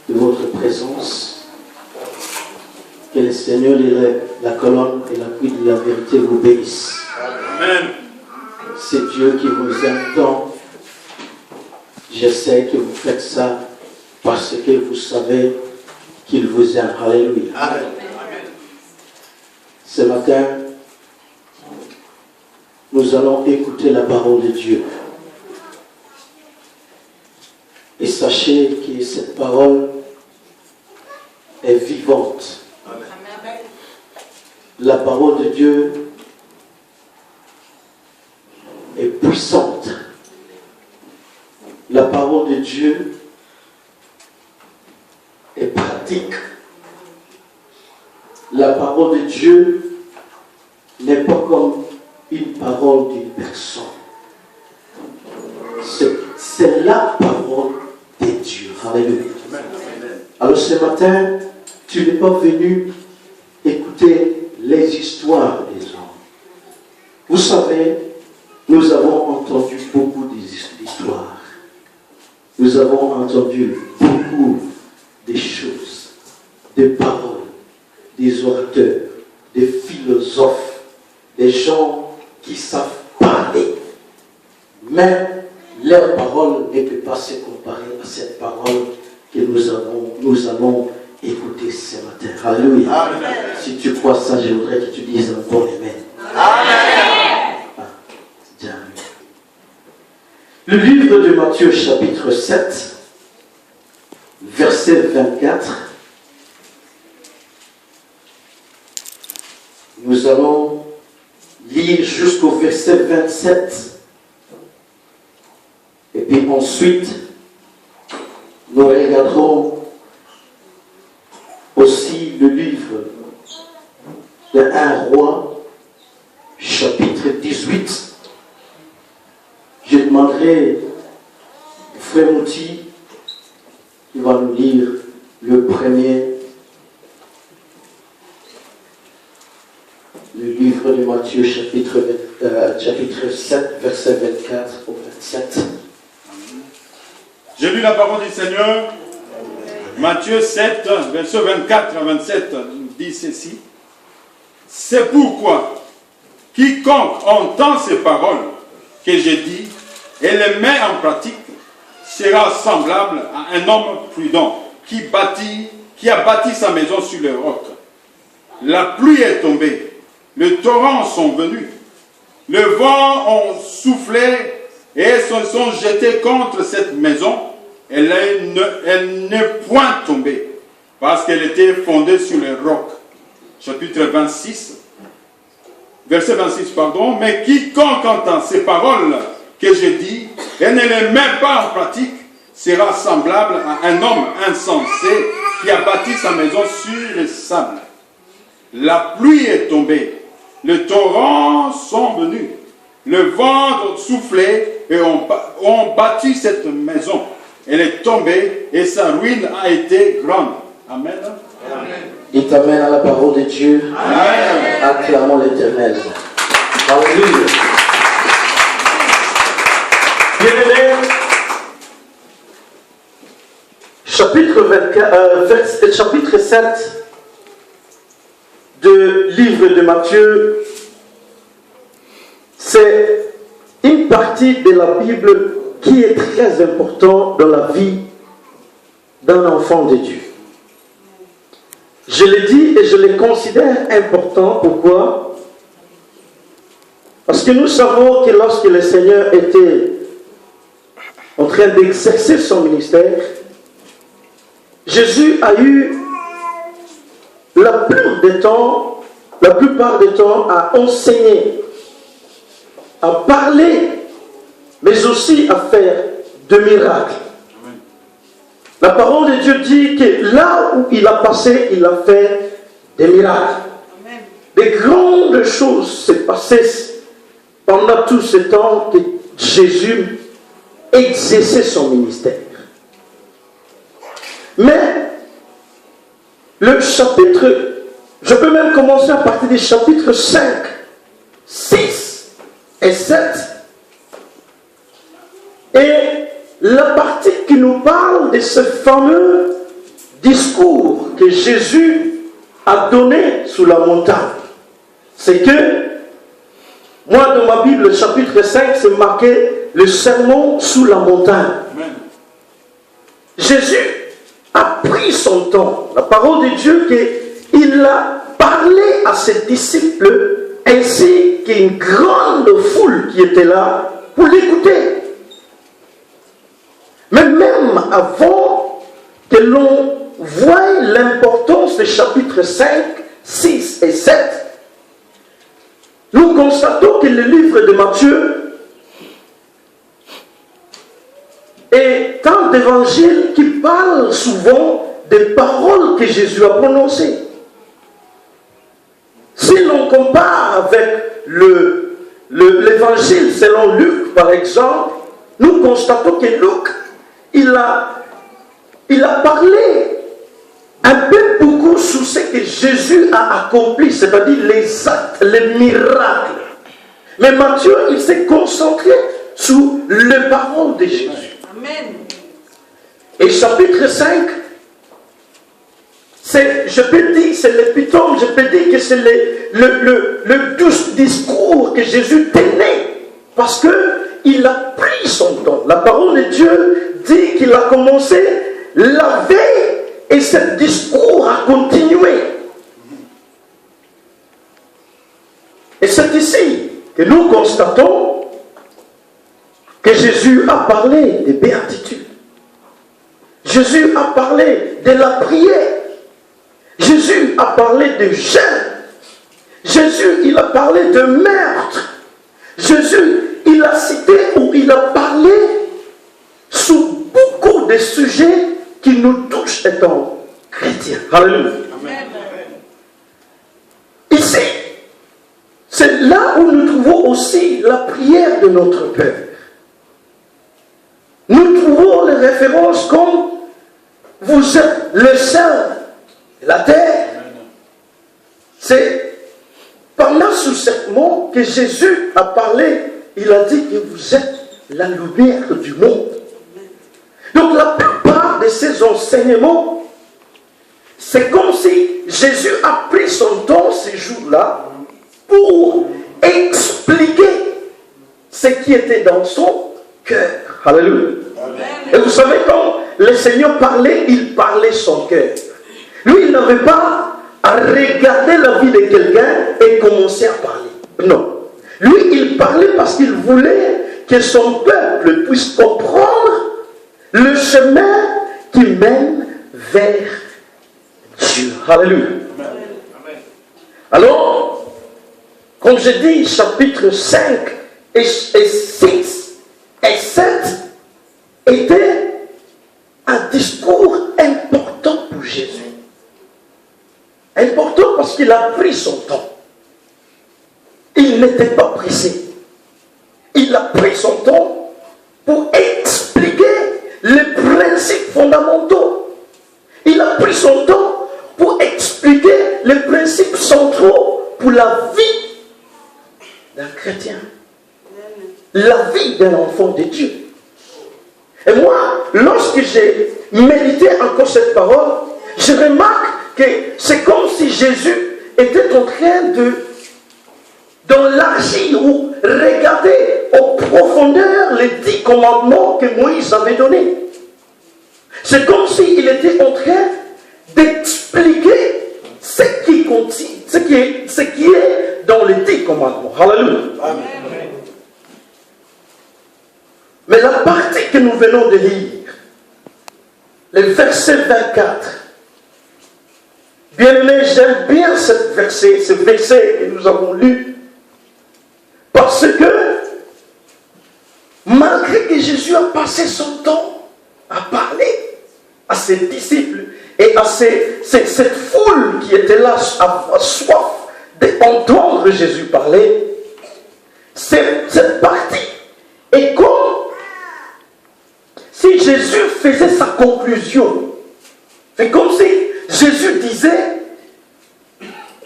de votre présence. Que le Seigneur, la colonne et l'appui de la vérité vous bénissent. Amen. C'est Dieu qui vous aime tant. J'essaie que vous faites ça parce que vous savez qu'il vous aime. Alléluia. Amen. Ce matin, nous allons écouter la parole de Dieu. Et sachez que cette parole est vivante. Amen. La parole de Dieu est puissante. La parole de Dieu est pratique. La parole de Dieu n'est pas comme une parole d'une personne. C'est la parole de Dieu. Alléluia. Alors ce matin, tu n'es pas venu écouter les histoires des hommes. Vous savez, nous avons entendu beaucoup d'histoires. Nous avons entendu beaucoup de choses, des paroles, des orateurs, des philosophes, des gens qui savent parler. Mais leur parole ne peut pas se comparer à cette parole que nous allons écouter ce matin. Alléluia. Amen. Si tu crois ça, je voudrais que tu dises un bon amen. Amen. Ah, le livre de Matthieu, chapitre 7, verset 24. Nous allons lire jusqu'au verset 27. Et puis ensuite, nous regarderons aussi le livre de 1 roi, chapitre 18. Je demanderai au frère Mouti qui va nous lire le premier, le livre de Matthieu, chapitre 7, verset 24 au 27. J'ai lu la parole du Seigneur. Matthieu 7, verset 24 à 27, dit ceci. C'est pourquoi quiconque entend ces paroles que j'ai dit et les met en pratique sera semblable à un homme prudent qui a bâti sa maison sur le roc. La pluie est tombée, les torrents sont venus, le vent a soufflé et se sont jetés contre cette maison. Elle n'est point tombée parce qu'elle était fondée sur le roc. Chapitre 26, verset 26, pardon. Mais quiconque entend ces paroles que j'ai dit et ne les met pas en pratique sera semblable à un homme insensé qui a bâti sa maison sur le sable. La pluie est tombée, les torrents sont venus, le vent a soufflé et ont bâti cette maison. Elle est tombée et sa ruine a été grande. Amen. Amen. Dites amen à la parole de Dieu. Amen. Acclamons l'Éternel. Alléluia. Bien-aimés, chapitre 7 du livre de Matthieu, c'est une partie de la Bible qui est très important dans la vie d'un enfant de Dieu. Je le dis et je le considère important. Pourquoi? Parce que nous savons que lorsque le Seigneur était en train d'exercer son ministère, Jésus a eu la plupart du temps à enseigner, à parler, mais aussi à faire de miracles. Amen. La parole de Dieu dit que là où il a passé, il a fait des miracles. Amen. Des grandes choses se passaient pendant tout ce temps que Jésus exerçait son ministère. Mais le chapitre, je peux même commencer à partir du chapitre 5, 6 et 7. Et la partie qui nous parle de ce fameux discours que Jésus a donné sous la montagne, c'est que, moi dans ma Bible, le chapitre 5, c'est marqué le sermon sous la montagne. Amen. Jésus a pris son temps. La parole de Dieu, qu'il a parlé à ses disciples ainsi qu'une grande foule qui était là pour l'écouter. Mais même avant que l'on voie l'importance des chapitres 5, 6 et 7, nous constatons que le livre de Matthieu est un évangile qui parle souvent des paroles que Jésus a prononcées. Si l'on compare avec l'évangile selon Luc, par exemple, nous constatons que Luc, il a parlé un peu beaucoup sur ce que Jésus a accompli, c'est-à-dire les actes, les miracles. Mais Matthieu, il s'est concentré sur les paroles de Jésus. Amen. Et chapitre 5, je peux dire, c'est l'épitome, je peux dire que c'est le douce discours que Jésus tenait. Parce qu'il a pris son temps. La parole de Dieu dit qu'il a commencé la veille et ce discours a continué. Et c'est ici que nous constatons que Jésus a parlé des béatitudes. Jésus a parlé de la prière. Jésus a parlé de jeûne. Jésus, il a parlé de meurtre. Jésus, il a cité ou il a parlé sur beaucoup de sujets qui nous touchent étant chrétiens. Alléluia. Amen. Ici, c'est là où nous trouvons aussi la prière de notre Père. Nous trouvons les références comme vous êtes le ciel et la terre. C'est pendant ce serment que Jésus a parlé. Il a dit que vous êtes la lumière du monde. Donc la plupart de ces enseignements, c'est comme si Jésus a pris son temps ces jours-là pour expliquer ce qui était dans son cœur. Alléluia. Et vous savez, quand le Seigneur parlait, il parlait son cœur. Lui, il n'avait pas à regarder la vie de quelqu'un et commencer à parler. Non. Lui, il parlait parce qu'il voulait que son peuple puisse comprendre le chemin qui mène vers Dieu. Alléluia. Alors, comme je dis, chapitre 5 et 6 et 7 était un discours important pour Jésus. Important parce qu'il a pris son temps. Il n'était pas pressé. Il a pris son temps pour expliquer les principes fondamentaux. Il a pris son temps pour expliquer les principes centraux pour la vie d'un chrétien. La vie d'un enfant de Dieu. Et moi, lorsque j'ai médité encore cette parole, je remarque que c'est comme si Jésus était en train d'enlargir ou regarder en profondeur les 10 commandements que Moïse avait donnés. C'est comme s'il était en train d'expliquer ce qui est dans les 10 commandements. Alléluia. Amen. Mais la partie que nous venons de lire, le verset 24, bien aimé, j'aime bien ce verset que nous avons lu, parce que malgré que Jésus a passé son temps à parler à ses disciples et à cette foule qui était là à soif d'entendre Jésus parler, cette partie est comme si Jésus faisait sa conclusion. C'est comme si Jésus disait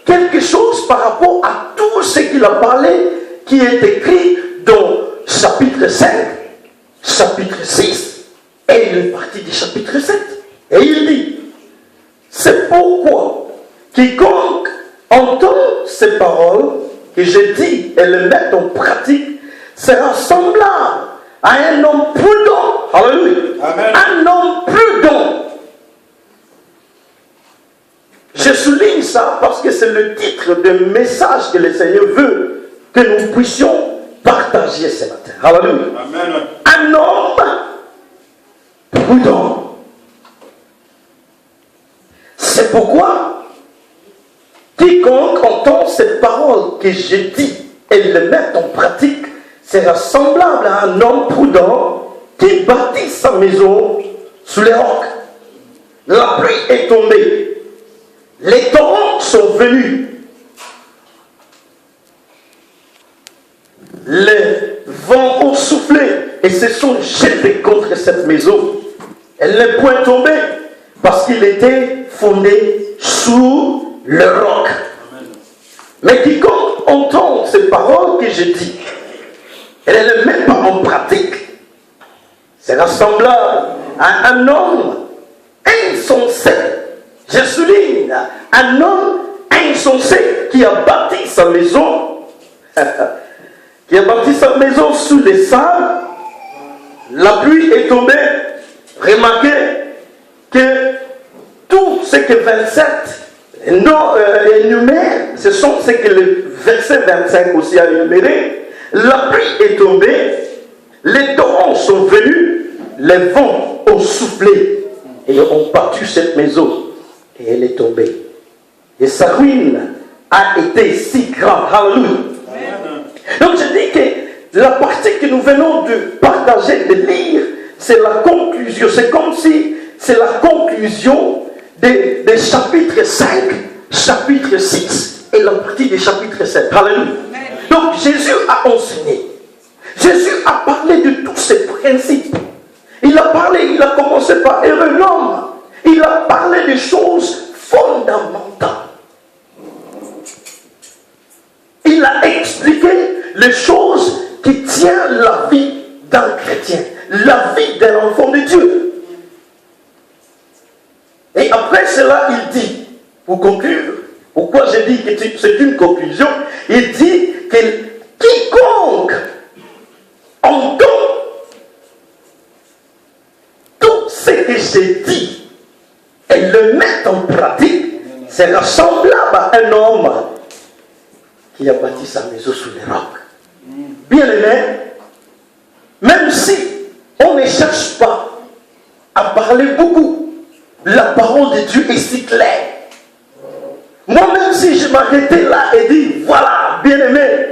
quelque chose par rapport à tout ce qu'il a parlé, qui est écrit dans chapitre 5, chapitre 6 et une partie du chapitre 7. Et il dit, C'est pourquoi quiconque entend ces paroles que j'ai dit et les met en pratique sera semblable à un homme prudent. Alléluia. Amen. Un homme prudent. Je souligne ça parce que c'est le titre de message que le Seigneur veut que nous puissions partager ce matin. Alléluia. Amen. Un homme prudent. C'est pourquoi quiconque entend ces paroles que j'ai dit et les met en pratique sera semblable à un homme prudent qui bâtit sa maison sous les rocs. La pluie est tombée, les torrents sont venus, les vents ont soufflé et se sont jetés contre cette maison. Elle n'est point tombée parce qu'il était fondé sous le roc. Mais quiconque entend ces paroles que j'ai dites et ne les met pas en pratique sera semblable à un homme insensé. Je souligne, un homme insensé qui a bâti sa maison, sous les sables. La pluie est tombée. Remarquez que tout ce que 27 énumère, ce sont ce que le verset 25 aussi a énuméré. La pluie est tombée, les torrents sont venus, les vents ont soufflé et ont battu cette maison et elle est tombée. Et sa ruine a été si grande. Alléluia. Donc je dis que la partie que nous venons de partager, de lire, c'est la conclusion. C'est comme si c'est la conclusion des chapitres 5, chapitre 6 et la partie du chapitre 7. Alléluia. Donc Jésus a enseigné. Jésus a parlé de tous ces principes. Il a commencé par heureux l'homme. Il a parlé des choses fondamentales. Il a expliqué les choses qui tiennent la vie d'un chrétien, la vie d'un enfant de Dieu. Et après cela, il dit, pour conclure, pourquoi j'ai dit que c'est une conclusion, il dit que quiconque entend tout ce que j'ai dit et le met en pratique sera semblable à un homme qui a bâti sa maison sous les rocs. Bien aimé, même si on ne cherche pas à parler beaucoup, la parole de Dieu est si claire. Moi-même, si je m'arrêtais là et dis, voilà, bien aimé,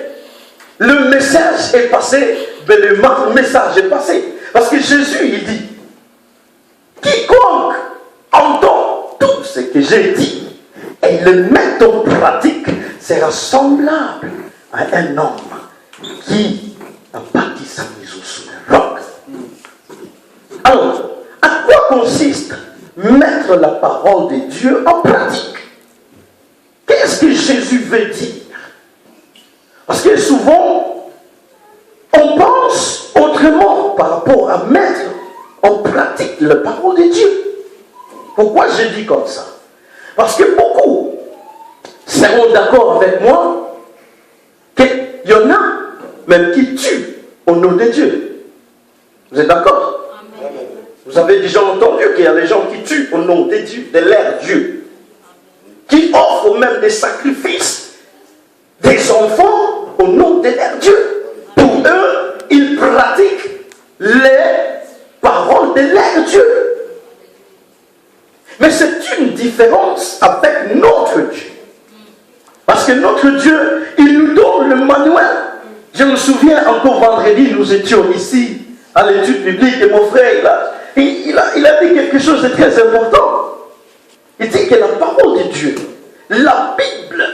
le message est passé, ben le message est passé. Parce que Jésus, il dit, quiconque entend tout ce que j'ai dit et le met en pratique sera semblable à un homme qui a bâti sa maison sous le roc. Alors, à quoi consiste mettre la parole de Dieu en pratique? Qu'est-ce que Jésus veut dire? Parce que souvent, on pense autrement par rapport à mettre en pratique la parole de Dieu. Pourquoi je dis comme ça? Parce que beaucoup seront d'accord avec moi qu'il y en a même qui tuent au nom de Dieu. Vous êtes d'accord? Amen. Vous avez déjà entendu qu'il y a des gens qui tuent au nom de Dieu, de leur Dieu, qui offrent même des sacrifices, des enfants au nom de leur Dieu. Pour eux, ils pratiquent les paroles de leur Dieu. Mais c'est une différence avec notre Dieu. Parce que notre Dieu, il nous donne le manuel. Je me souviens encore vendredi, nous étions ici à l'étude biblique et mon frère, il a dit quelque chose de très important. Il dit que la parole de Dieu, la Bible,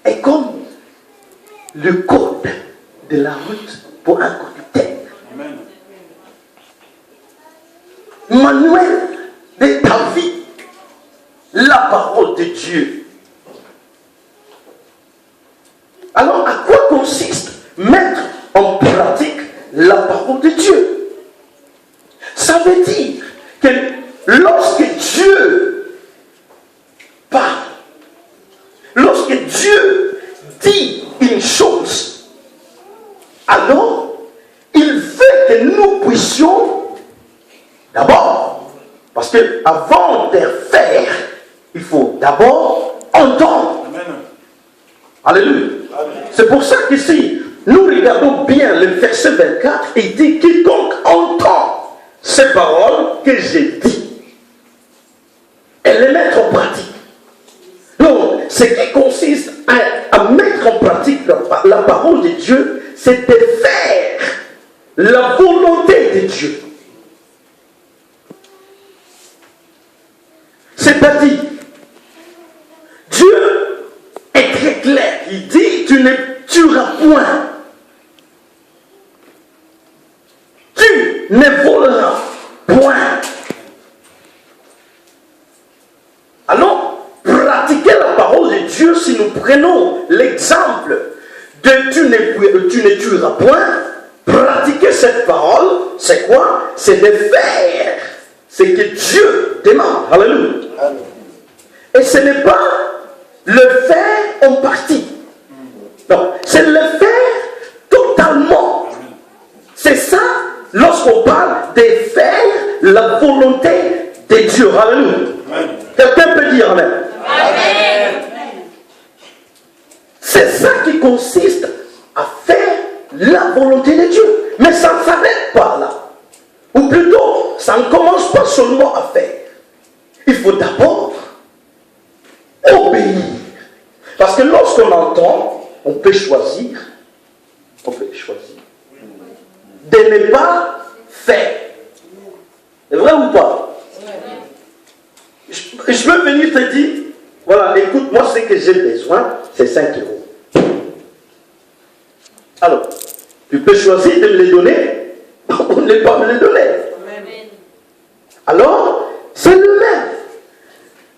est comme le code de la route pour un conducteur. Manuel de ta vie, la parole de Dieu. Alors, à quoi consiste mettre en pratique la parole de Dieu? Ça veut dire que lorsque Dieu alors il veut que nous puissions d'abord, parce que avant de faire, il faut d'abord entendre. Amen. Alléluia. C'est pour ça qu'ici, nous regardons bien le verset 24, il dit quiconque entend ces paroles que j'ai dit et les mettre en pratique. Donc, ce qui consiste à mettre en pratique la parole de Dieu, c'est de faire la volonté de Dieu. C'est-à-dire, Dieu est très clair. Il dit, tu ne tueras point. Tu ne voleras point. Alors, pratiquer la parole de Dieu, si nous prenons l'exemple de tu ne tueras point, pratiquer cette parole, c'est quoi? C'est de faire ce que Dieu demande. Alléluia. Et ce n'est pas le faire en partie. Non, c'est le faire totalement. C'est ça, lorsqu'on parle de faire la volonté de Dieu. Alléluia. Quelqu'un peut dire Amen. Amen. C'est ça qui consiste à faire la volonté de Dieu. Mais ça ne s'arrête pas là. Ou plutôt, ça ne commence pas seulement à faire. Il faut d'abord obéir. Parce que lorsqu'on entend, on peut choisir de ne pas faire. C'est vrai ou pas? Je veux venir te dire, voilà, écoute, moi ce que j'ai besoin, c'est 5 €. Alors, tu peux choisir de me les donner ou ne pas me les donner. Alors, c'est le même.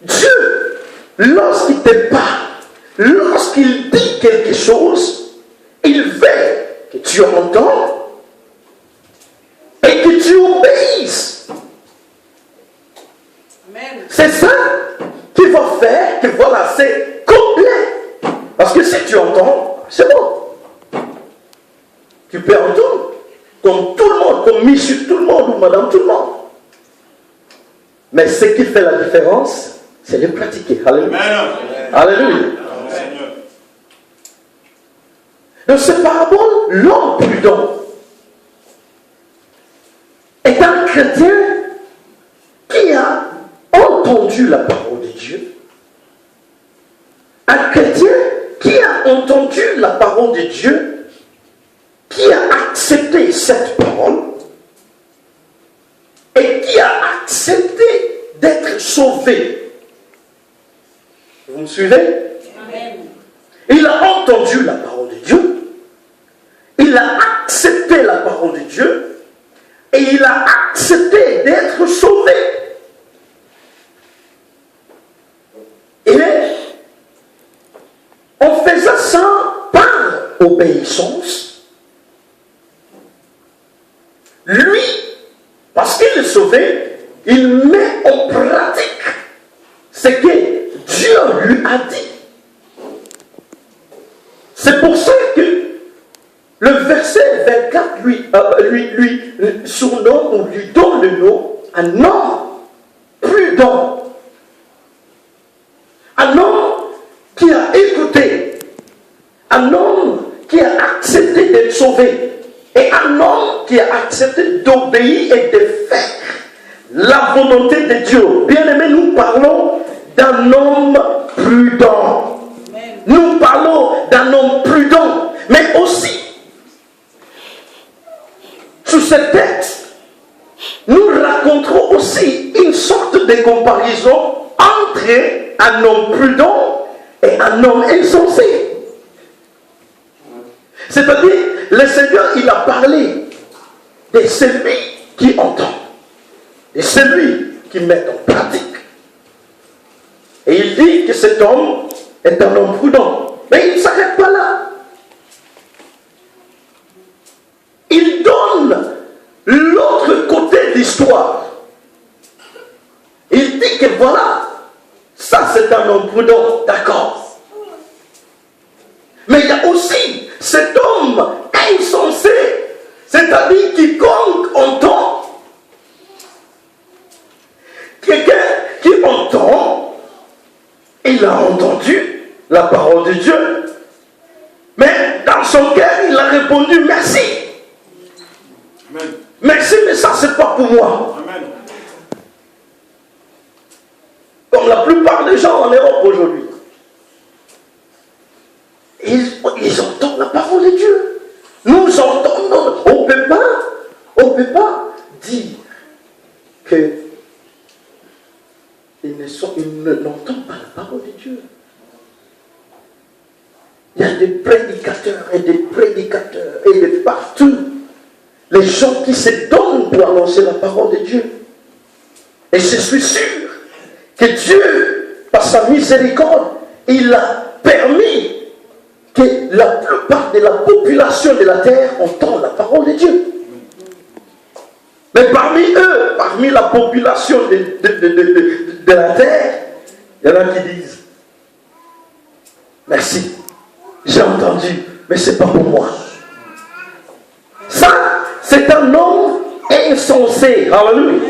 Dieu, lorsqu'il te parle, lorsqu'il dit quelque chose, il veut que tu entends et que tu obéisses. C'est ça qui va faire que voilà, c'est complet. Parce que si tu entends, c'est bon. Tu peux entendre comme tout le monde, comme monsieur tout le monde ou madame tout le monde. Mais ce qui fait la différence, c'est de pratiquer. Alléluia. Alléluia. Dans ce parabole, l'homme prudent est un chrétien qui a entendu la parole de Dieu. Un chrétien qui a entendu la parole de Dieu, qui a accepté cette parole et qui a accepté d'être sauvé. Vous me suivez? Amen. Il a entendu la parole de Dieu, il a accepté la parole de Dieu et il a accepté d'être sauvé. Et en faisant ça par obéissance, lui, parce qu'il est sauvé, il met en pratique ce que Dieu lui a dit. C'est pour ça que le verset 24 lui surnomme ou lui donne le nom un homme prudent. Un homme qui a écouté, un homme qui a accepté d'être sauvé, et un homme qui a accepté d'obéir et de faire la volonté de Dieu. Bien-aimés, nous parlons d'un homme prudent. Nous parlons d'un homme prudent, mais aussi, sous ce texte, nous raconterons aussi une sorte de comparaison entre un homme prudent et un homme insensé. C'est-à-dire, le Seigneur, il a parlé de celui qui entend, de celui qui met en pratique. Et il dit que cet homme est un homme prudent. Mais il ne s'arrête pas là. Il donne l'autre côté de l'histoire. Il dit que voilà, ça c'est un homme prudent, d'accord. Mais il y a aussi cet homme insensé, c'est-à-dire quiconque entend, quelqu'un qui entend, il a entendu la parole de Dieu, mais dans son cœur, il a répondu merci. Amen. Merci, mais ça, c'est pas pour moi. Amen. Comme la plupart des gens en Europe aujourd'hui. Ils entendent la parole de Dieu. Nous entendons. On ne peut pas dire que ils n'entendent pas la parole de Dieu. Il y a des prédicateurs et de partout. Les gens qui se donnent pour annoncer la parole de Dieu. Et je suis sûr que Dieu, par sa miséricorde, il a permis que la plupart de la population de la terre entende la parole de Dieu. Mais parmi eux, parmi la population de la terre, il y en a qui disent merci, j'ai entendu, mais ce n'est pas pour moi. Ça, c'est un homme insensé. Alléluia.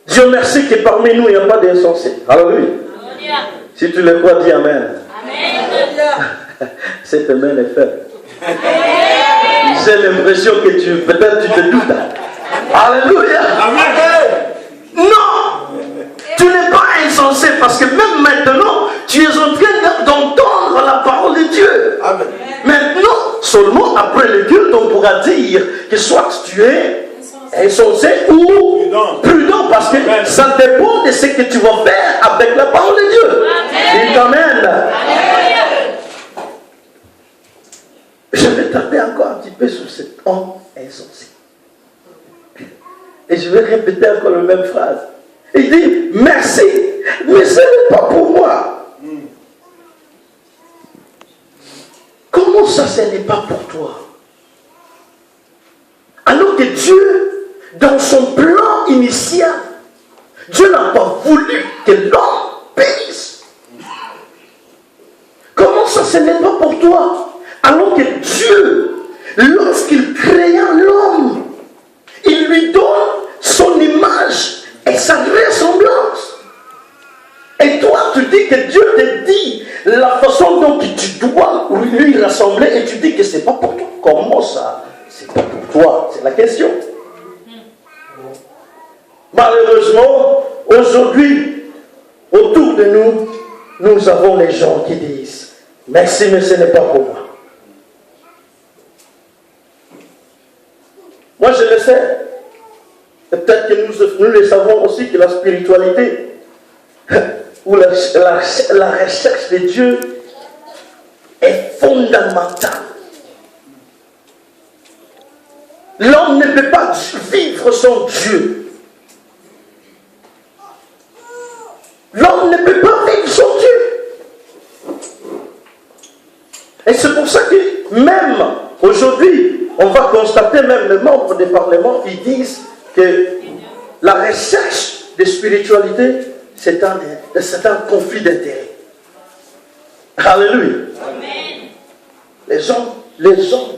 Dieu merci que parmi nous, il n'y a pas d'insensés. Alléluia. Si tu le crois, dis Amen. Amen. Cette amen est faible. J'ai l'impression que peut-être tu te doutes. Alléluia. Amen. Non, tu n'es pas insensé parce que même maintenant, tu es en train d'entendre la parole de Dieu. Amen. Maintenant, seulement après le culte, on pourra dire que soit tu es insensé ou prudent parce que ça dépend de ce que tu vas faire avec la parole de Dieu. Dis Amen. Je vais taper encore un petit peu sur cet homme insensé. Et je vais répéter encore la même phrase. Il dit merci, mais ce n'est pas pour moi. Comment ça, ce n'est pas pour toi? Alors que Dieu, dans son plan initial, Dieu n'a pas voulu que l'homme périsse. Comment ça, ce n'est pas pour toi? Alors que Dieu, lorsqu'il créa l'homme, il lui donne son image et sa ressemblance. Et toi, tu dis que Dieu te dit la façon dont tu dois lui rassembler et tu dis que ce n'est pas pour toi. Comment ça? C'est pas pour toi, c'est la question. Malheureusement, aujourd'hui, autour de nous, nous avons les gens qui disent merci, mais ce n'est pas pour moi. Moi, je le sais. Et peut-être que nous le savons aussi que la spiritualité ou la recherche de Dieu est fondamentale. L'homme ne peut pas vivre sans Dieu. L'homme ne peut pas vivre sans Dieu. Et c'est pour ça que même aujourd'hui, on va constater, même les membres des parlements, ils disent que la recherche de spiritualité, c'est un conflit d'intérêts. Alléluia. Amen. Les hommes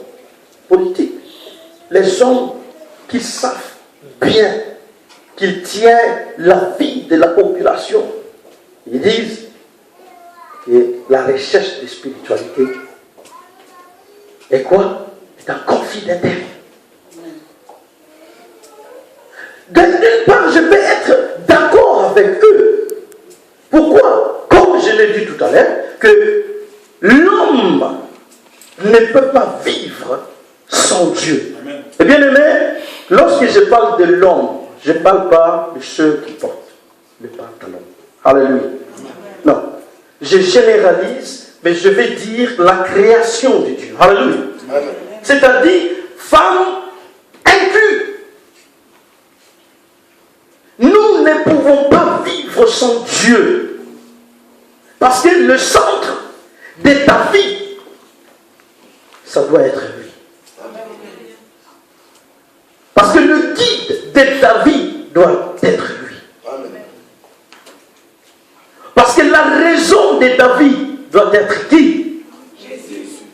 politiques, les hommes qui savent bien qu'ils tiennent la vie de la population, ils disent que la recherche de spiritualité est quoi? C'est un conflit d'intérêts. D'une part, je vais être d'accord avec eux. Pourquoi? Comme je l'ai dit tout à l'heure, que l'homme ne peut pas vivre sans Dieu. Amen. Et bien aimé, lorsque je parle de l'homme, je ne parle pas de ceux qui portent le pantalon. Alléluia. Non. Je généralise, mais je vais dire la création de Dieu. Alléluia. C'est-à-dire, femme inclus. Nous ne pouvons pas vivre sans Dieu. Parce que le centre de ta vie, ça doit être lui. Parce que le guide de ta vie doit être lui. Parce que la raison de ta vie doit être qui?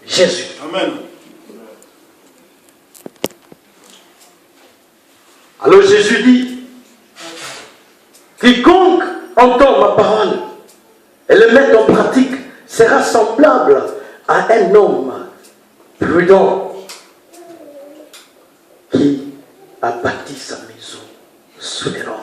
Jésus. Amen. Quiconque entend ma parole et le met en pratique sera semblable à un homme prudent qui a bâti sa maison sous les rocs.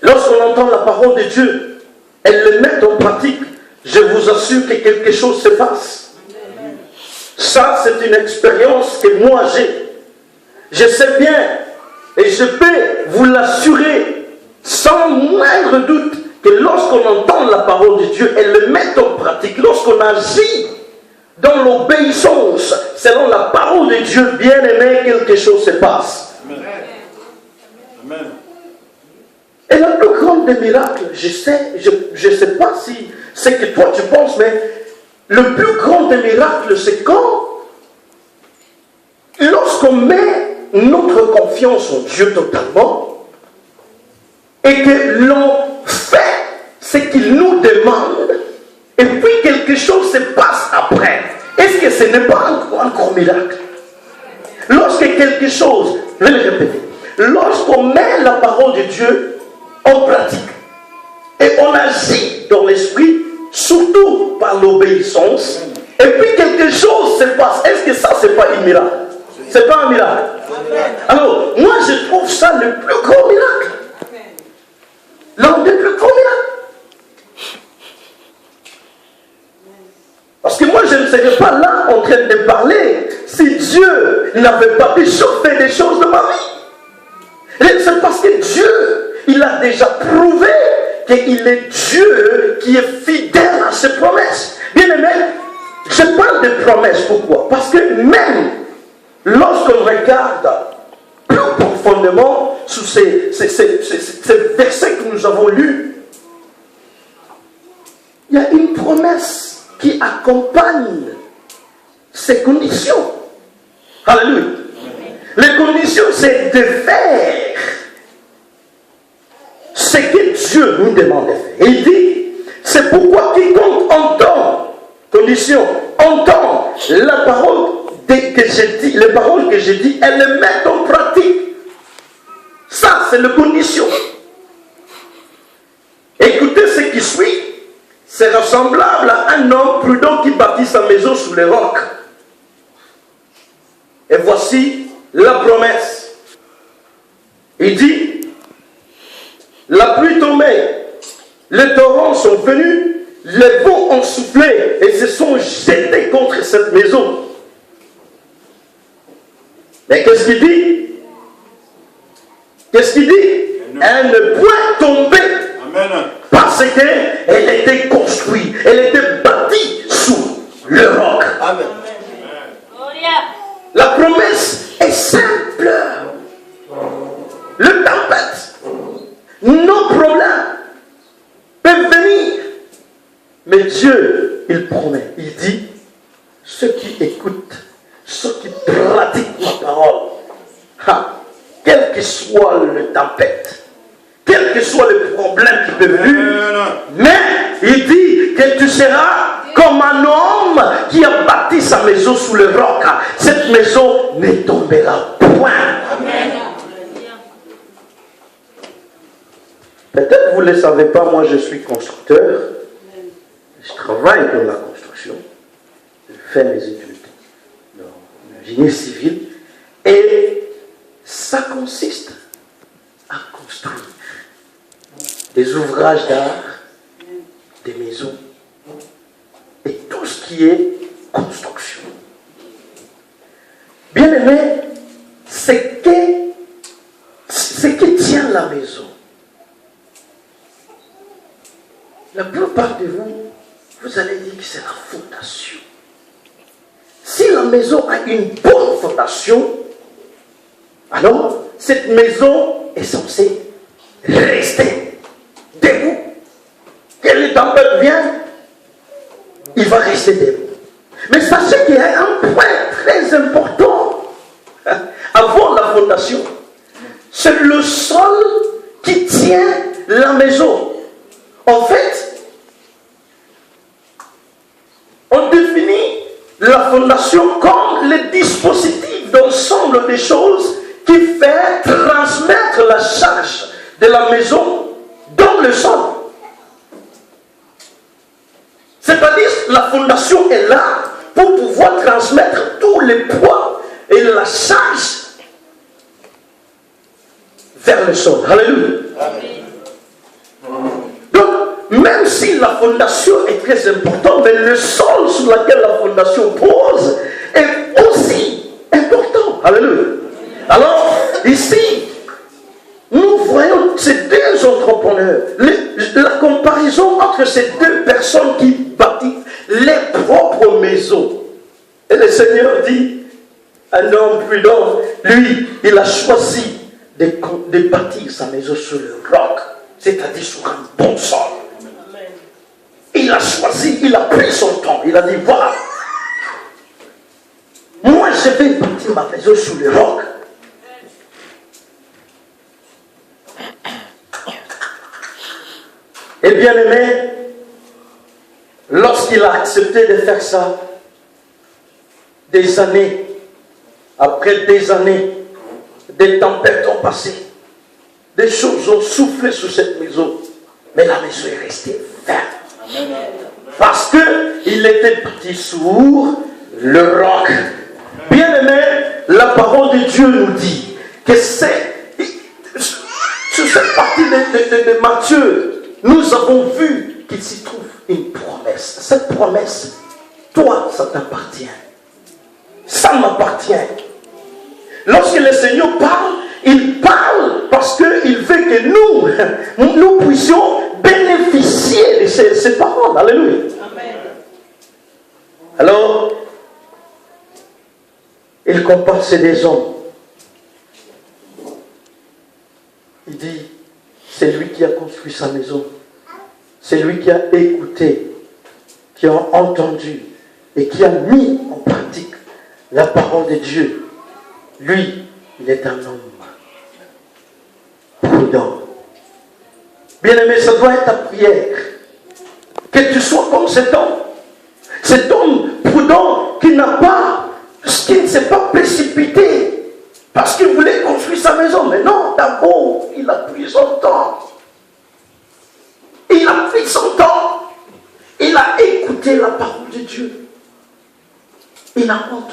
Lorsqu'on entend la parole de Dieu et le met en pratique, je vous assure que quelque chose se passe. Ça, c'est une expérience que moi j'ai. Je sais bien et je peux vous l'assurer sans moindre doute que lorsqu'on entend la parole de Dieu et le met en pratique, lorsqu'on agit dans l'obéissance selon la parole de Dieu, bien aimé, quelque chose se passe. Amen. Amen. Et le plus grand des miracles, je sais pas si c'est que toi tu penses, mais le plus grand des miracles, c'est quand, lorsqu'on met notre confiance en Dieu totalement, et que l'on fait ce qu'il nous demande, et puis quelque chose se passe après. Est-ce que ce n'est pas un grand miracle? Lorsque quelque chose, je vais le répéter, lorsqu'on met la parole de Dieu en pratique, et on agit dans l'esprit, surtout par l'obéissance, et puis quelque chose se passe. Est-ce que ça, c'est pas un miracle? C'est pas un miracle? Alors, moi, je trouve ça le plus grand miracle. L'un des plus grands miracles. Parce que moi, je ne serais pas là en train de parler si Dieu n'avait pas pu chauffer des choses de ma vie. Et c'est parce que Dieu, il a déjà prouvé qu'il est Dieu qui est fidèle à ses promesses. Bien aimé, je parle de promesses. Pourquoi? Parce que même lorsqu'on regarde plus profondément sous ces versets que nous avons lus, il y a une promesse qui accompagne ces conditions. Alléluia. Les conditions, c'est de faire ce que Dieu nous demande de faire. Il dit, c'est pourquoi quiconque entend, condition, entend la parole que j'ai dit, les paroles que j'ai dit, elle les met en pratique. Ça, c'est la condition. Écoutez ce qui suit. C'est semblable à un homme prudent qui bâtit sa maison sous les rocs. Et voici la promesse. Il dit, la pluie tombait, les torrents sont venus, les vents ont soufflé et se sont jetés contre cette maison. Mais qu'est-ce qu'il dit? Qu'est-ce qu'il dit? Elle ne point tomber. Amen. Parce qu'elle était construite, elle était bâtie sous le roc. Amen. La promesse est simple. Le tempête, nos problèmes peuvent venir. Mais Dieu, il promet, il dit, ceux qui écoutent, ceux qui pratiquent ma parole, quel que soit le tempête, quel que soit le problème qui peut venir, mais il dit que tu seras comme un homme qui a bâti sa maison sous le roc. Cette maison ne tombera point. Amen. Peut-être vous ne le savez pas, moi je suis constructeur. Je travaille dans la construction. Je fais mes études dans le génie civil. Et ça consiste à construire des ouvrages d'art, des maisons, et tout ce qui est construction. Bien aimé, ce qui tient la maison, la plupart de vous, vous allez dire que c'est la fondation. Si la maison a une bonne fondation, alors cette maison est censée rester debout. Que le tempête vienne, il va rester debout. Mais sachez qu'il y a un point très important avant la fondation. C'est le sol qui tient la maison. En fait, on définit la fondation comme le dispositif d'ensemble des choses qui fait transmettre de la maison dans le sol. C'est-à-dire, la fondation est là pour pouvoir transmettre tous les poids et la charge vers le sol. Alléluia. Donc, même si la fondation est très importante, mais le sol sur lequel la fondation pose est aussi important. Alléluia. Alors, ici, nous voyons ces deux entrepreneurs. La comparaison entre ces deux personnes qui bâtissent les propres maisons. Et le Seigneur dit, un homme prudent, lui, il a choisi de bâtir sa maison sur le roc, c'est-à-dire sur un bon sol. Il a choisi, il a pris son temps, il a dit, voilà, moi je vais bâtir ma maison sur le roc. Et bien aimé, lorsqu'il a accepté de faire ça, des années, après des années, des tempêtes ont passé, des choses ont soufflé sur cette maison, mais la maison est restée ferme. Parce qu'il était bâti sur le roc. Bien aimé, la parole de Dieu nous dit que c'est sur cette partie de Matthieu, nous avons vu qu'il s'y trouve une promesse. Cette promesse, toi, ça t'appartient. Ça m'appartient. Lorsque le Seigneur parle, il parle parce qu'il veut que nous puissions bénéficier de ces paroles. Alléluia. Amen. Alors, il compare ces deux hommes. Il dit, c'est lui qui a construit sa maison. C'est lui qui a écouté, qui a entendu et qui a mis en pratique la parole de Dieu. Lui, il est un homme prudent. Bien-aimé, ça doit être ta prière. Que tu sois comme cet homme. Cet homme prudent qui ne s'est pas précipité parce qu'il voulait construire sa maison. Mais non, d'abord, il a pris son temps. Il a pris son temps. Il a écouté la parole de Dieu. Il a entendu.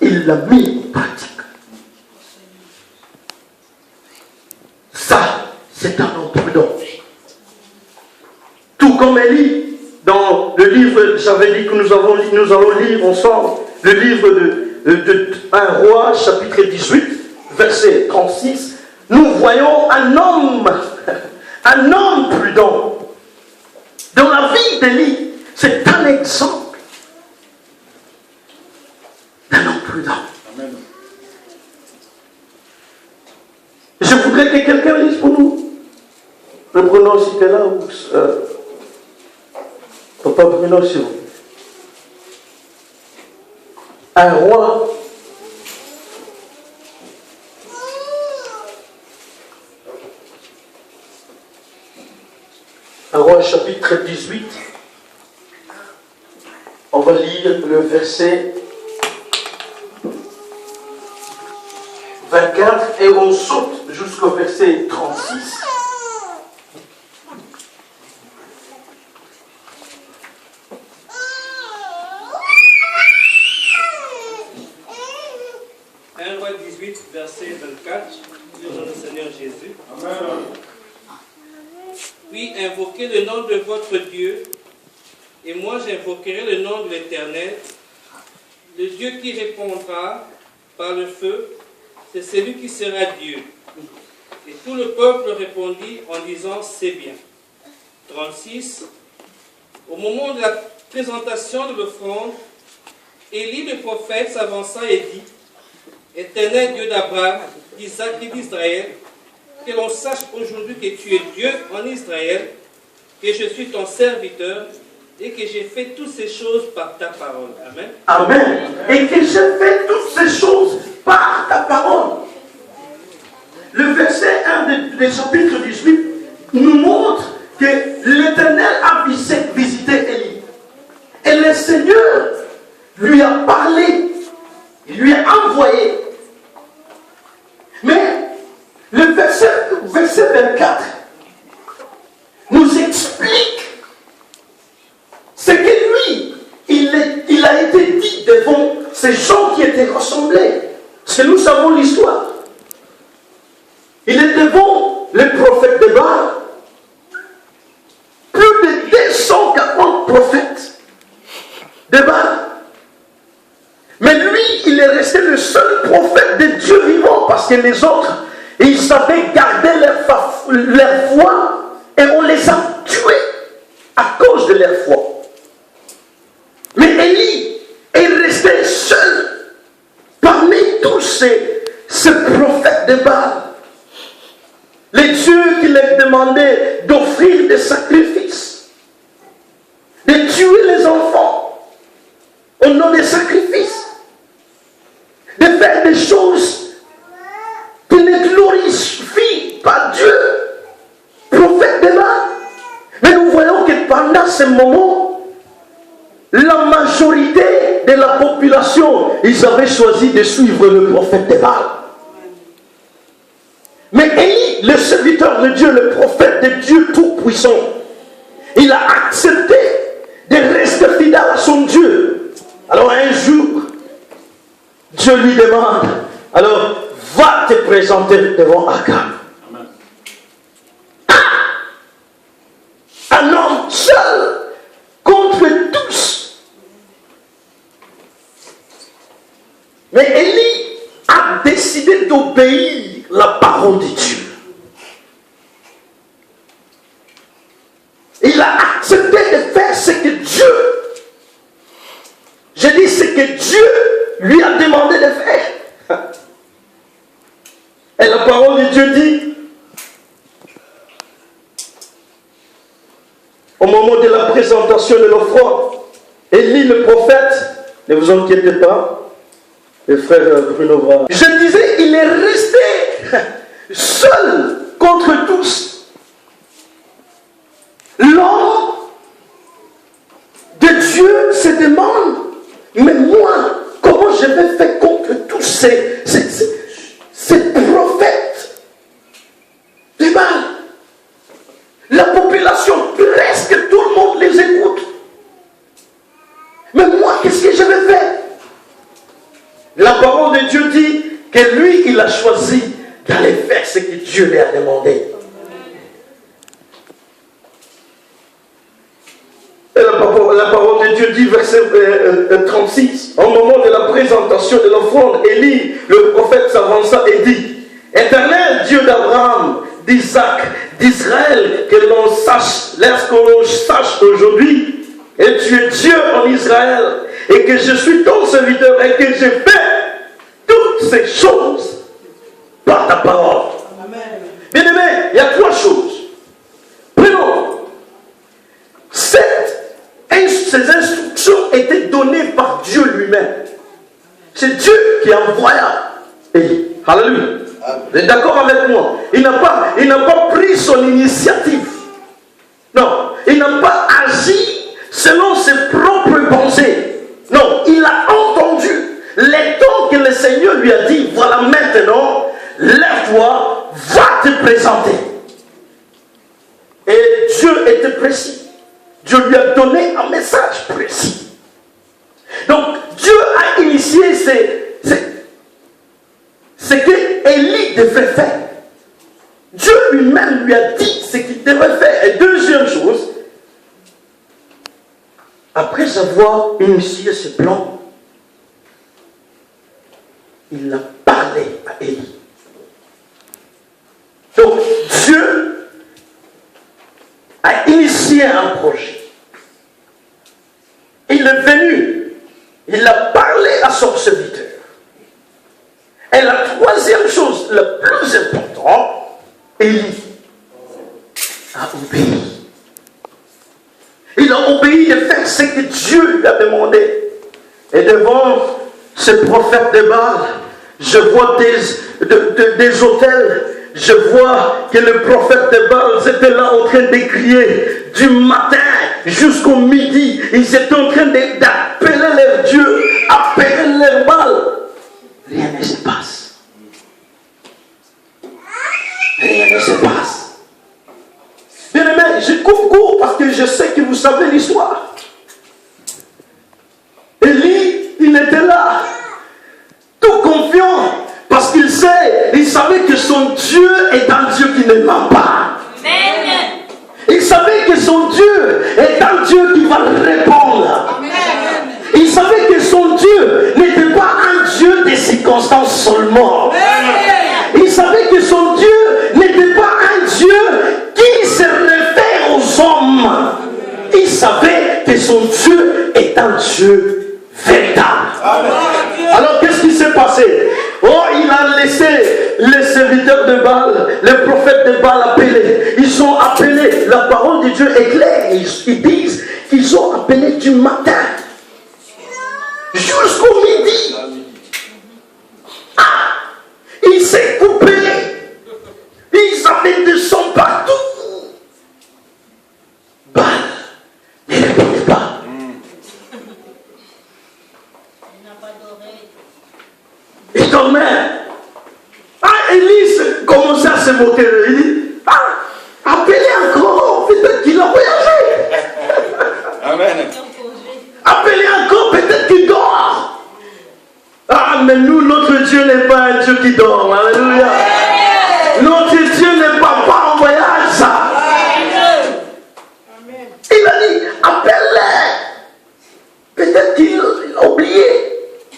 Il l'a mis en pratique. Ça, c'est un homme prudent. Tout comme Élie, dans le livre, j'avais dit que nous allons lire ensemble, le livre de 1 Roi, chapitre 18, verset 36, nous voyons un homme prudent. Dans la vie d'Élie, c'est un exemple d'un homme prudent. Amen. Je voudrais que quelqu'un lise pour nous. Le Bruno, si tu es là, ou Papa Bruno, si vous. Un roi. Un roi, chapitre 18. On va lire le verset 24 et on saute jusqu'au verset 36. Un Roi 18, verset 24, disons le Seigneur Jésus. Amen. Puis invoquez le nom de votre Dieu, et moi j'invoquerai le nom de l'Éternel, le Dieu qui répondra par le feu. C'est celui qui sera Dieu. Et tout le peuple répondit en disant, c'est bien. 36. Au moment de la présentation de l'offrande, Élie le prophète s'avança et dit, Éternel Dieu d'Abraham, d'Isaac et d'Israël, que l'on sache aujourd'hui que tu es Dieu en Israël, que je suis ton serviteur et que j'ai fait toutes ces choses par ta parole. Amen. Amen. Et que j'ai fait toutes ces choses par ta parole. Le verset 1 du chapitre 18 nous montre que l'Éternel a visité Élie. Et le Seigneur lui a parlé, il lui a envoyé. Mais le verset verset 24 nous explique ce que lui, il a été dit devant ces gens qui étaient rassemblés. Parce que nous savons l'histoire. Il est devant le prophète de Baal. Plus de 240 prophètes de Baal. Mais lui, il est resté le seul prophète de Dieu vivant. Parce que les autres, ils savaient garder leur foi. Et on les a tués à cause de leur foi. Mais Élie est resté seul parmi tous ces prophètes de Baal. Les dieux qui leur demandaient d'offrir des sacrifices, de tuer les enfants au nom des sacrifices, de faire des choses qui ne glorifient pas Dieu. Prophète de Baal. Mais nous voyons que pendant ce moment, la majorité de la population, ils avaient choisi de suivre le prophète de Baal. Mais Élie, le serviteur de Dieu, le prophète de Dieu Tout-Puissant, il a accepté de rester fidèle à son Dieu. Alors un jour, Dieu lui demande, alors va te présenter devant Akab. Un homme seul contre tous. Mais Élie a décidé d'obéir la parole de Dieu. Il a accepté de faire ce que Dieu, je dis ce que Dieu lui a demandé de faire. Et la parole de Dieu dit, au moment de la présentation de l'offrande, Élie le prophète, ne vous inquiétez pas, le frère Bruno va. Je disais, il est resté seul contre tous. L'homme de Dieu se demande, mais moi, comment je vais faire contre tous ces prophètes de Baal? La population, presque tout le monde les écoute. Mais moi, qu'est-ce que je vais faire? La parole de Dieu dit que lui, il a choisi d'aller faire ce que Dieu lui a demandé. Et la parole de Dieu dit, verset 36, au moment de la présentation de l'offrande, Élie, le prophète, s'avança et dit, Éternel Dieu d'Abraham, d'Isaac, d'Israël, que l'on sache, lorsqu'on sache aujourd'hui, et tu es Dieu en Israël, et que je suis ton serviteur, et que j'ai fait toutes ces choses par ta parole. Bien aimé, il y a trois choses. Prenons. Ces instructions étaient données par Dieu lui-même. C'est Dieu qui envoya Élie. Alléluia. Vous êtes d'accord avec moi? Il n'a pas pris son initiative. Non, il n'a pas agi selon ses propres pensées. Non, il a entendu les temps que le Seigneur lui a dit, voilà maintenant, lève-toi, va te présenter. Et Dieu était précis. Dieu lui a donné un message précis. Donc, Dieu a initié ce que Élie devait faire. Dieu lui-même lui a dit ce qu'il devait faire. Et deuxième chose, après avoir initié ce plan, il a parlé à Élie. Donc, Dieu a initié un projet. Il est venu, il a parlé à son serviteur. Et la troisième chose, la plus importante, Élie a obéi. Il a obéi de faire ce que Dieu lui a demandé. Et devant ce prophète de Baal, je vois des autels. Je vois que le prophète de Baal était là en train de crier du matin jusqu'au midi. Ils étaient en train d'appeler leur Dieu, appeler leur Baal. Rien ne se passe. Rien ne se passe. coupe court parce que je sais que vous savez l'histoire. Élie, il était là, tout confiant, parce qu'il savait que son Dieu est un Dieu qui ne ment pas. Amen. Il savait que son Dieu est un Dieu qui va répondre. Amen. Il savait que son Dieu n'était pas un Dieu des circonstances seulement. Amen. Il savait que son Dieu n'était pas un Dieu qui se réfère aux hommes. Il savait que son Dieu est un Dieu véritable. Amen. Alors qu'est-ce qui s'est passé? Oh, il a laissé les serviteurs de Baal, les prophètes de Baal appeler. Ils ont appelé, la parole de Dieu est claire. Ils disent qu'ils ont appelé du matin jusqu'au midi. Il s'est coupé. Ils avaient du sang partout. Baal ne répondait pas. Il dormait. Élie commençait à se moquer de lui. Il dit, appelez encore, peut-être qu'il a voyagé. Amen. Appelez encore, peut-être qu'il dort. Mais nous, notre Dieu n'est pas un Dieu qui dort. Alléluia. Notre Dieu n'est pas en voyage. Il a dit, appelle-les. Peut-être qu'il a oublié.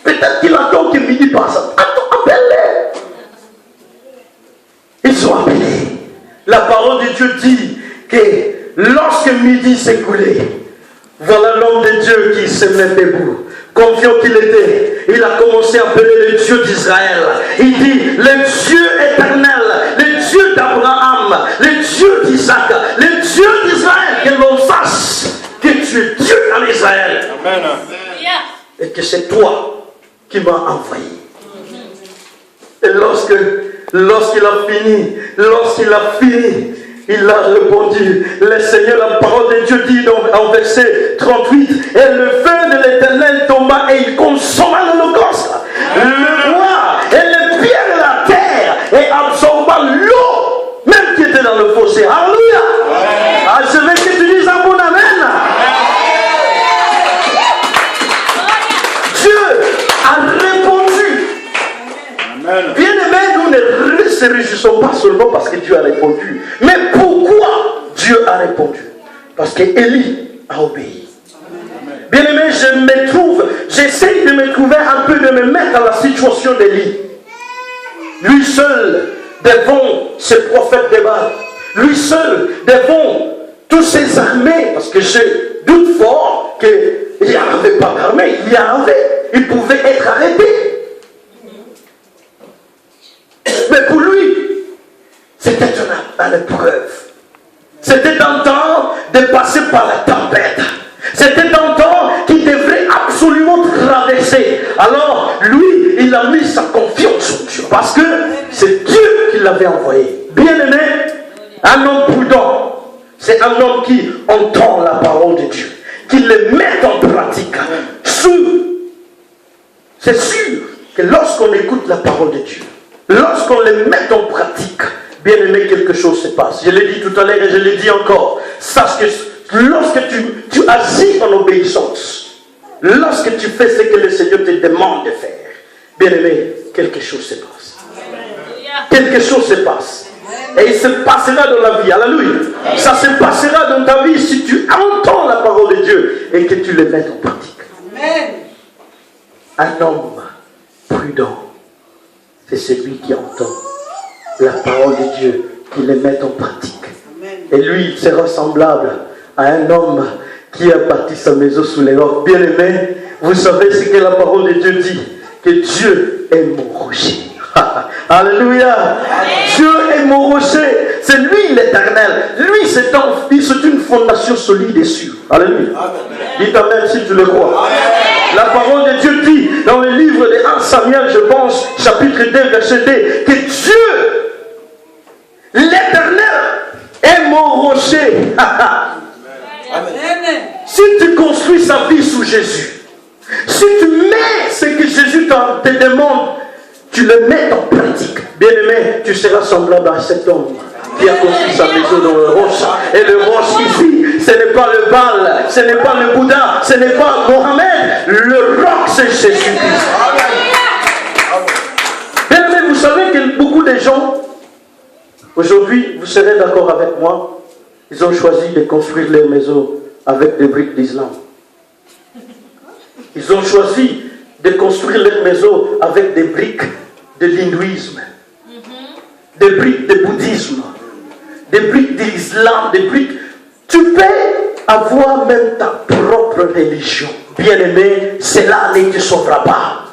Peut-être qu'il attend que midi passe. Appelle-les. Ils ont appelé. La parole de Dieu dit que lorsque midi s'écoulait, voilà l'homme de Dieu qui se met debout. Confiant qu'il était, il a commencé à appeler le Dieu d'Israël. Il dit, le Dieu éternel, le Dieu d'Abraham, le Dieu d'Isaac, le Dieu d'Israël, que l'on sache que tu es Dieu en Israël. Amen. Et que c'est toi qui m'as envoyé. Et lorsqu'il a fini, il a répondu, le Seigneur, la parole de Dieu dit en verset 38, et le feu de l'Éternel tomba et il consoma l'holocauste, le bois et les pierres de la terre, et absorba l'eau, même qui était dans le fossé. Alléluia. Je veux que tu dises un bon amen. Dieu a répondu. Amen. Bien aimé, nous ne se réjouissons pas seulement parce que Dieu a répondu. Mais pourquoi Dieu a répondu? Parce que Élie a obéi. Bien aimé, j'essaie de me trouver un peu, de me mettre dans la situation d'Élie. Lui seul, devant ce prophète de Baal. Lui seul, devant toutes ces armées. Parce que je doute fort qu'il n'y avait pas d'armée. Il y en avait. Il pouvait être arrêté. Mais pour lui, c'était une épreuve. C'était un temps de passer par la tempête. C'était un temps qu'il devrait absolument traverser. Alors, lui, il a mis sa confiance en Dieu. Parce que c'est Dieu qui l'avait envoyé. Bien aimé, un homme prudent, c'est un homme qui entend la parole de Dieu, qui le met en pratique. C'est sûr que lorsqu'on écoute la parole de Dieu, lorsqu'on les met en pratique, bien aimé, quelque chose se passe. Je l'ai dit tout à l'heure et je l'ai dit encore. Sache que lorsque tu agis en obéissance, lorsque tu fais ce que le Seigneur te demande de faire, bien aimé, quelque chose se passe. Quelque chose se passe. Et il se passera dans la vie. Alléluia. Ça se passera dans ta vie si tu entends la parole de Dieu et que tu le mets en pratique. Amen. Un homme prudent, c'est celui qui entend la parole de Dieu, qui les met en pratique. Amen. Et lui, il sera semblable à un homme qui a bâti sa maison sous les rocs. Bien aimé, vous savez ce que la parole de Dieu dit, que Dieu est mon rocher. Alléluia. Amen. Dieu est mon rocher. C'est lui l'éternel. Lui, c'est une fondation solide et sûre. Alléluia. Dites amen si tu le crois. Amen. La parole de Dieu dit dans le livre de 1 Samuel, je pense, chapitre 2, verset 2, que Dieu, l'éternel, est mon rocher. Amen. Si tu construis sa vie sous Jésus, si tu mets ce que Jésus te demande, tu le mets en pratique, bien aimé, tu seras semblable à cet homme qui a construit sa maison dans le roche. Et le roche ici, ce n'est pas le Baal, ce n'est pas le Bouddha, ce n'est pas Mohamed. Le roc, c'est Jésus-Christ. Bien aimé, vous savez que beaucoup de gens, aujourd'hui, vous serez d'accord avec moi, ils ont choisi de construire leur maison avec des briques d'islam. Ils ont choisi de construire leur maison avec des briques de l'hindouisme, des briques de bouddhisme, des briques d'islam, des briques. Tu peux avoir même ta propre religion. Bien aimé, cela ne te sauvera pas.